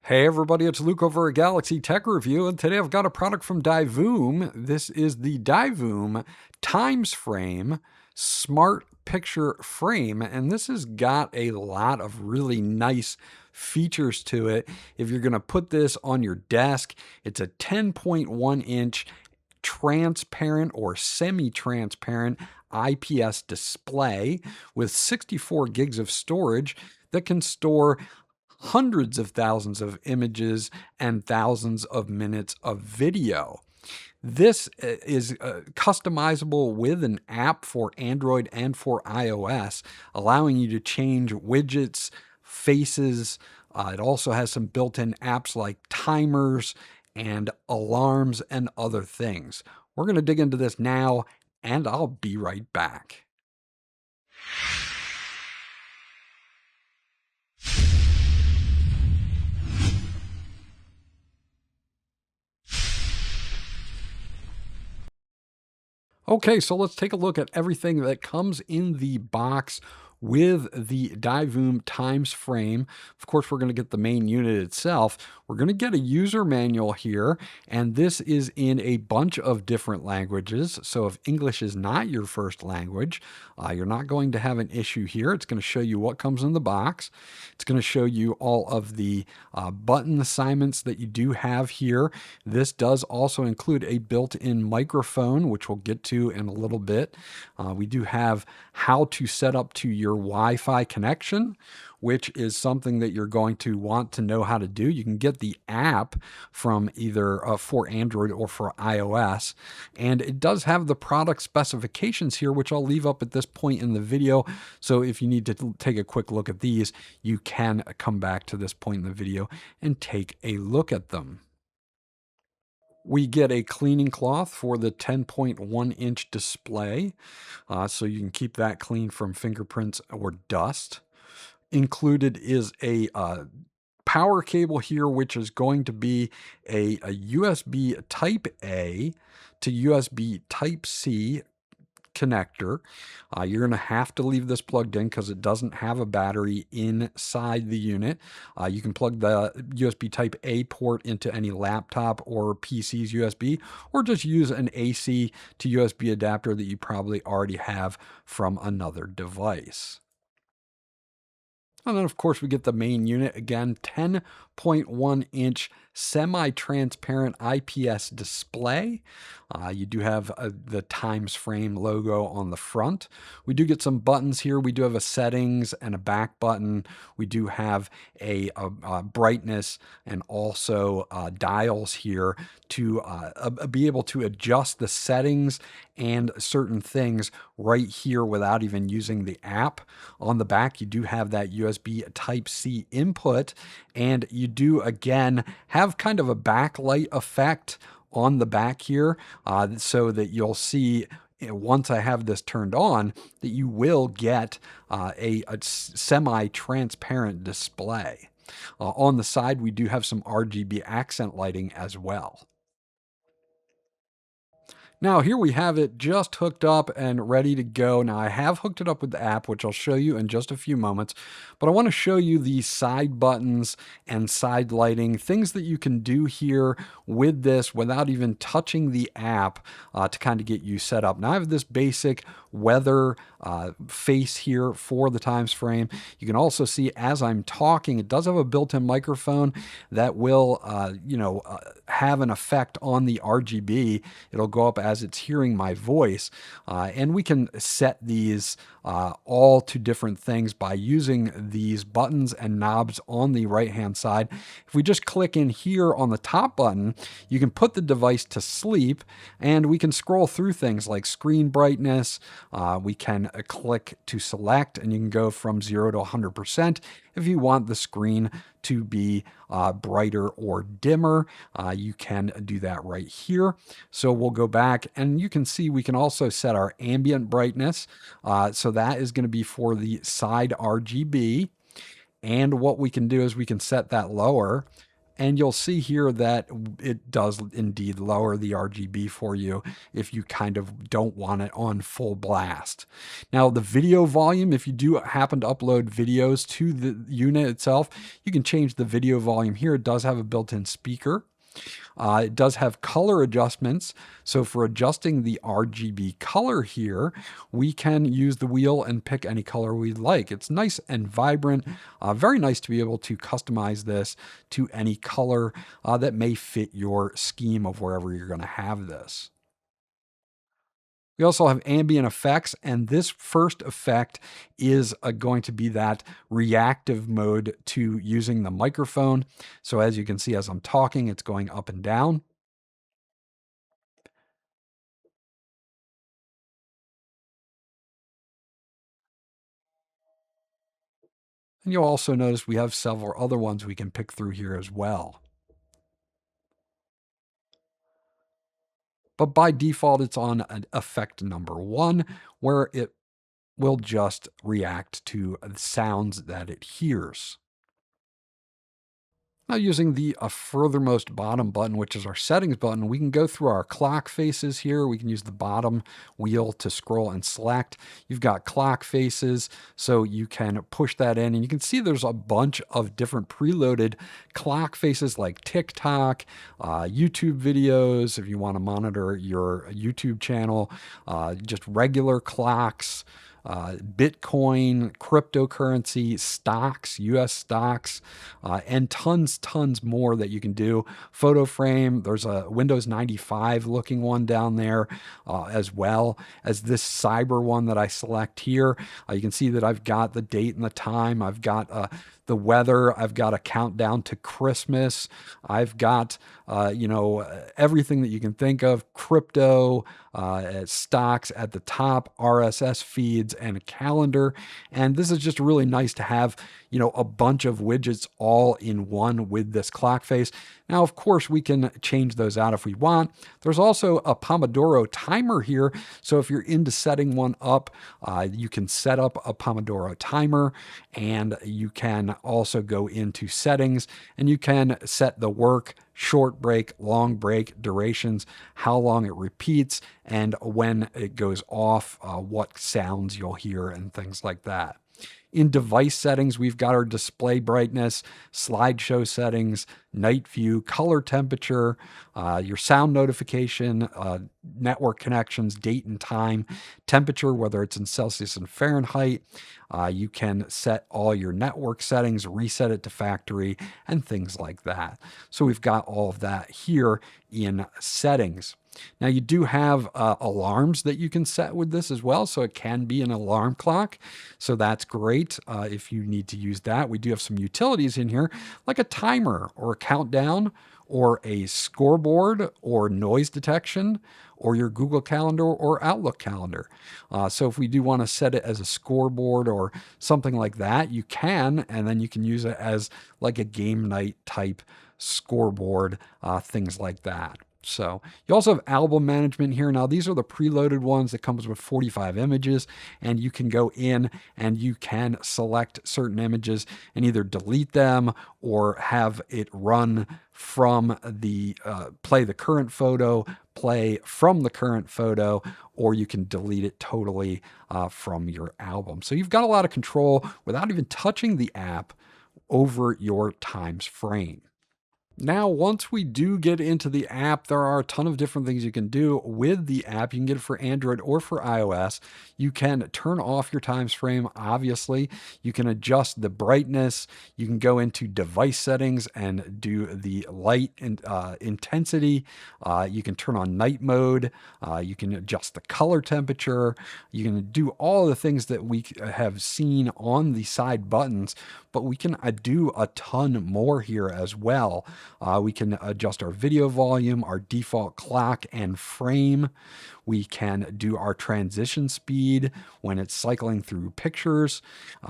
Hey everybody, it's Luke over at Galaxy Tech Review, and today I've got a product from Divoom. This is the Divoom TimesFrame Smart Picture Frame, and this has got a lot of really nice features to it. If you're going to put this on your desk, it's a 10.1 inch transparent or semi-transparent IPS display with 64 gigs of storage that can store hundreds of thousands of images and thousands of minutes of video. This is customizable with an app for Android and for iOS, allowing you to change widgets, faces. It also has some built-in apps like timers and alarms and other things. We're going to dig into this now, and I'll be right back. Okay, so let's take a look at everything that comes in the box with the Divoom TimesFrame. Of course, we're going to get the main unit itself. We're going to get a user manual here, and this is in a bunch of different languages. So if English is not your first language, you're not going to have an issue here. It's going to show you what comes in the box. It's going to show you all of the button assignments that you do have here. This does also include a built-in microphone, which we'll get to in a little bit. We do have how to set up to your Wi-Fi connection, which is something that you're going to want to know how to do. You can get the app from either for Android or for iOS, and it does have the product specifications here, which I'll leave up at this point in the video. So if you need to take a quick look at these, you can come back to this point in the video and take a look at them. We get a cleaning cloth for the 10.1 inch display, so you can keep that clean from fingerprints or dust. Included is a power cable here, which is going to be a USB Type A to USB Type C connector. You're going to have to leave this plugged in because it doesn't have a battery inside the unit. You can plug the USB Type A port into any laptop or PC's USB, or just use an AC to USB adapter that you probably already have from another device. And then, of course, we get the main unit again, 10.1 inch semi-transparent IPS display. You do have the TimesFrame logo on the front. We do get some buttons here. We do have a settings and a back button. We do have a brightness and also dials here to be able to adjust the settings and certain things right here without even using the app. On the back, you do have that USB Type-C input, and you do again have kind of a backlight effect on the back here, so that you'll see once I have this turned on that you will get a semi-transparent display. On the side, we do have some RGB accent lighting as well. Now here we have it just hooked up and ready to go. Now I have hooked it up with the app, which I'll show you in just a few moments, but I want to show you the side buttons and side lighting, things that you can do here with this without even touching the app to kind of get you set up. Now I have this basic weather face here for the TimesFrame. You can also see as I'm talking, it does have a built-in microphone that will, have an effect on the RGB. It'll go up as it's hearing my voice. And we can set these all to different things by using these buttons and knobs on the right-hand side. If we just click in here on the top button, you can put the device to sleep, and we can scroll through things like screen brightness. We can click to select, and you can go from 0 to 100% if you want the screen to be brighter or dimmer. You can do that right here. So we'll go back, and you can see we can also set our ambient brightness. So that is going to be for the side RGB. And what we can do is we can set that lower. And you'll see here that it does indeed lower the RGB for you if you kind of don't want it on full blast. Now, the video volume, if you do happen to upload videos to the unit itself, you can change the video volume here. It does have a built-in speaker. It does have color adjustments. So for adjusting the RGB color here, we can use the wheel and pick any color we like. It's nice and vibrant, very nice to be able to customize this to any color that may fit your scheme of wherever you're going to have this. We also have ambient effects, and this first effect is going to be that reactive mode to using the microphone. So as you can see, as I'm talking, it's going up and down. And you'll also notice we have several other ones we can pick through here as well. But by default, it's on an effect number 1, where it will just react to the sounds that it hears. Now using the furthermost bottom button, which is our settings button, we can go through our clock faces here. We can use the bottom wheel to scroll and select. You've got clock faces, so you can push that in, and you can see there's a bunch of different preloaded clock faces like TikTok, YouTube videos, if you want to monitor your YouTube channel, just regular clocks, Bitcoin, cryptocurrency, stocks, US stocks, and tons more that you can do. Photo frame, there's a Windows 95 looking one down there, as well as this cyber one that I select here. You can see that I've got the date and the time. I've got the weather. I've got a countdown to Christmas. I've got, everything that you can think of, crypto, stocks at the top, RSS feeds, and a calendar. And this is just really nice to have, a bunch of widgets all in one with this clock face. Now, of course, we can change those out if we want. There's also a Pomodoro timer here. So if you're into setting one up, you can set up a Pomodoro timer, and you can also go into settings and you can set the work, short break, long break, durations, how long it repeats, and when it goes off, what sounds you'll hear, and things like that. In device settings, we've got our display brightness, slideshow settings, night view, color temperature, your sound notification, network connections, date and time, temperature, whether it's in Celsius and Fahrenheit. You can set all your network settings, reset it to factory, and things like that. So we've got all of that here in settings. Now you do have alarms that you can set with this as well, so it can be an alarm clock. So that's great if you need to use that. We do have some utilities in here, like a timer or a countdown or a scoreboard or noise detection or your Google Calendar or Outlook calendar. So if we do want to set it as a scoreboard or something like that, you can, and then you can use it as like a game night type scoreboard, things like that. So you also have album management here. Now these are the preloaded ones that comes with 45 images, and you can go in and you can select certain images and either delete them or have it run from the play the current photo, play from the current photo, or you can delete it totally from your album. So you've got a lot of control without even touching the app over your times frame. Now, once we do get into the app, there are a ton of different things you can do with the app. You can get it for Android or for iOS. You can turn off your times frame, obviously. You can adjust the brightness. You can go into device settings and do the light and intensity. You can turn on night mode. You can adjust the color temperature. You can do all the things that we have seen on the side buttons, but we can do a ton more here as well. We can adjust our video volume, our default clock and frame. We can do our transition speed when it's cycling through pictures.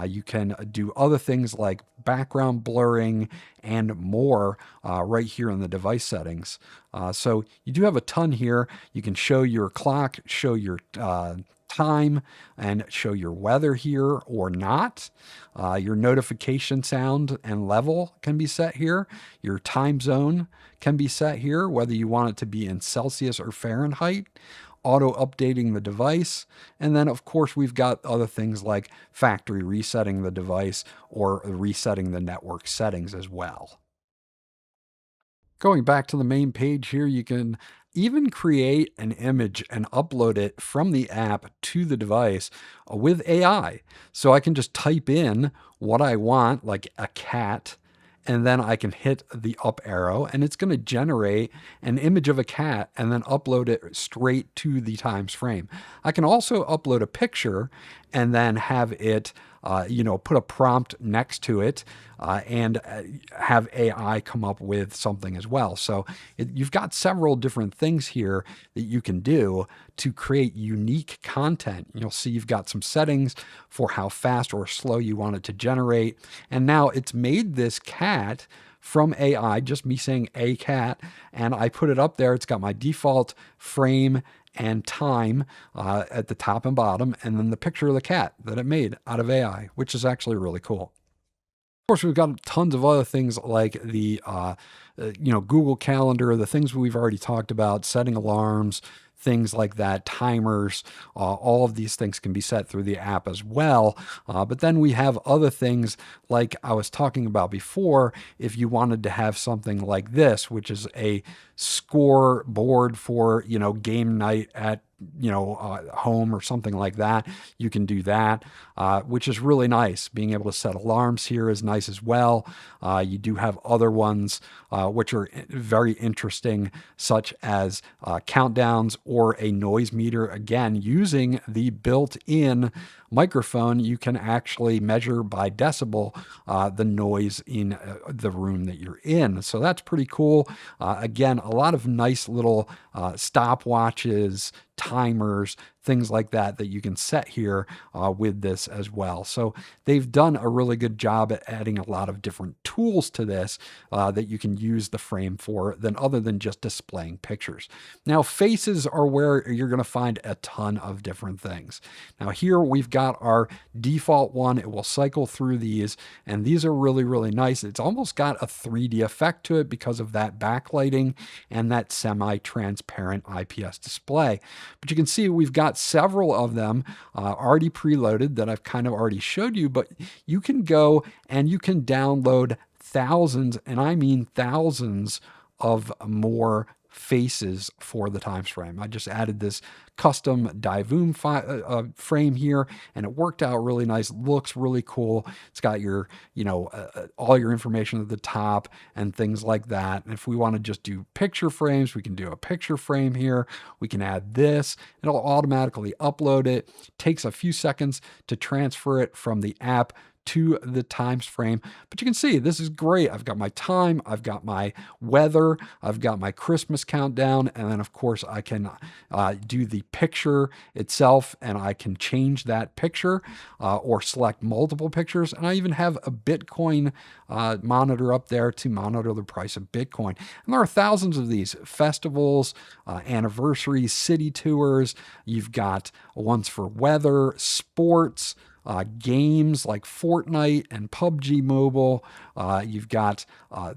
You can do other things like background blurring and more right here in the device settings. So you do have a ton here. You can show your clock, show your time and show your weather here or not. Your notification sound and level can be set here. Your time zone can be set here, whether you want it to be in Celsius or Fahrenheit. Auto updating the device. And then, of course, we've got other things like factory resetting the device or resetting the network settings as well. Going back to the main page here, you can even create an image and upload it from the app to the device with AI. So I can just type in what I want, like a cat, and then I can hit the up arrow and it's going to generate an image of a cat and then upload it straight to the times frame. I can also upload a picture and then have it put a prompt next to it and have AI come up with something as well. So you've got several different things here that you can do to create unique content. You'll see you've got some settings for how fast or slow you want it to generate. And now it's made this cat from AI, just me saying a cat, and I put it up there. It's got my default frame and time at the top and bottom, and then the picture of the cat that it made out of AI, which is actually really cool. Of course, we've got tons of other things like the Google Calendar, the things we've already talked about, setting alarms, things like that, timers. All of these things can be set through the app as well. But then we have other things like I was talking about before. If you wanted to have something like this, which is a scoreboard for game night at home or something like that, you can do that, which is really nice. Being able to set alarms here is nice as well. You do have other ones which are very interesting, such as countdowns or a noise meter. Again, using the built-in microphone, you can actually measure by decibel the noise in the room that you're in. So that's pretty cool. Again, a lot of nice little stopwatches, timers, things like that that you can set here with this as well. So they've done a really good job at adding a lot of different tools to this that you can use the frame for other than just displaying pictures. Now, faces are where you're going to find a ton of different things. Now, here we've got our default one. It will cycle through these, and these are really, really nice. It's almost got a 3D effect to it because of that backlighting and that semi-transparent IPS display. But you can see we've got several of them already preloaded that I've kind of already showed you, but you can go and you can download thousands, and I mean thousands of more faces for the times frame. I just added this custom Divoom frame here, and it worked out really nice. Looks really cool. It's got your, all your information at the top and things like that. And if we want to just do picture frames, we can do a picture frame here. We can add this. It'll automatically upload it. Takes a few seconds to transfer it from the app to the times frame. But you can see this is great. I've got my time, I've got my weather, I've got my Christmas countdown, and then of course I can do the picture itself, and I can change that picture or select multiple pictures. And I even have a Bitcoin monitor up there to monitor the price of Bitcoin. And there are thousands of these festivals, anniversaries, city tours. You've got ones for weather, sports, games like Fortnite and PUBG Mobile. You've got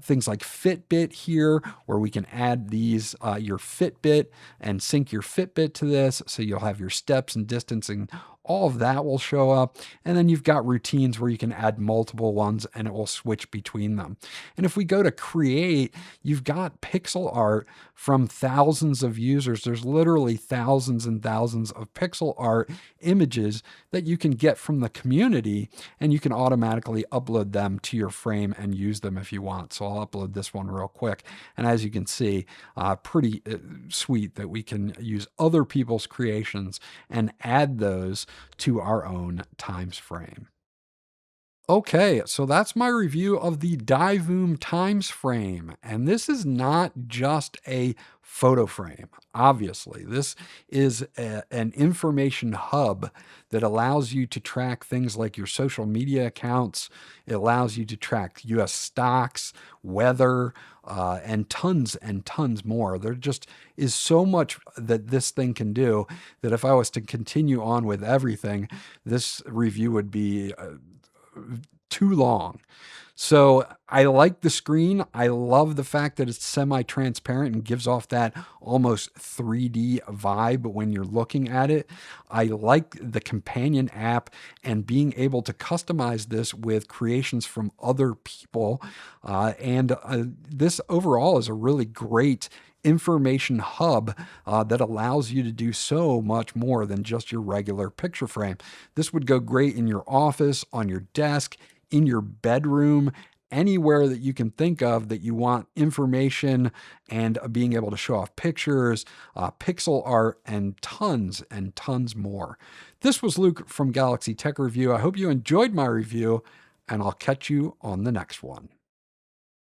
things like Fitbit here, where we can add these, your Fitbit, and sync your Fitbit to this. So you'll have your steps and distancing. All of that will show up. And then you've got routines where you can add multiple ones and it will switch between them. And if we go to create, you've got pixel art from thousands of users. There's literally thousands and thousands of pixel art images that you can get from the community, and you can automatically upload them to your frame and use them if you want. So I'll upload this one real quick. And as you can see, pretty sweet that we can use other people's creations and add those to our own times frame. Okay, so that's my review of the Divoom TimesFrame. And this is not just a photo frame, obviously. This is an information hub that allows you to track things like your social media accounts. It allows you to track US stocks, weather, and tons more. There just is so much that this thing can do that if I was to continue on with everything, this review would be too long. So I like the screen. I love the fact that it's semi-transparent and gives off that almost 3D vibe when you're looking at it. I like the companion app and being able to customize this with creations from other people. And this overall is a really great information hub that allows you to do so much more than just your regular picture frame. This would go great in your office, on your desk, in your bedroom, anywhere that you can think of that you want information and being able to show off pictures, pixel art, and tons more. This was Luke from Galaxy Tech Review. I hope you enjoyed my review, and I'll catch you on the next one.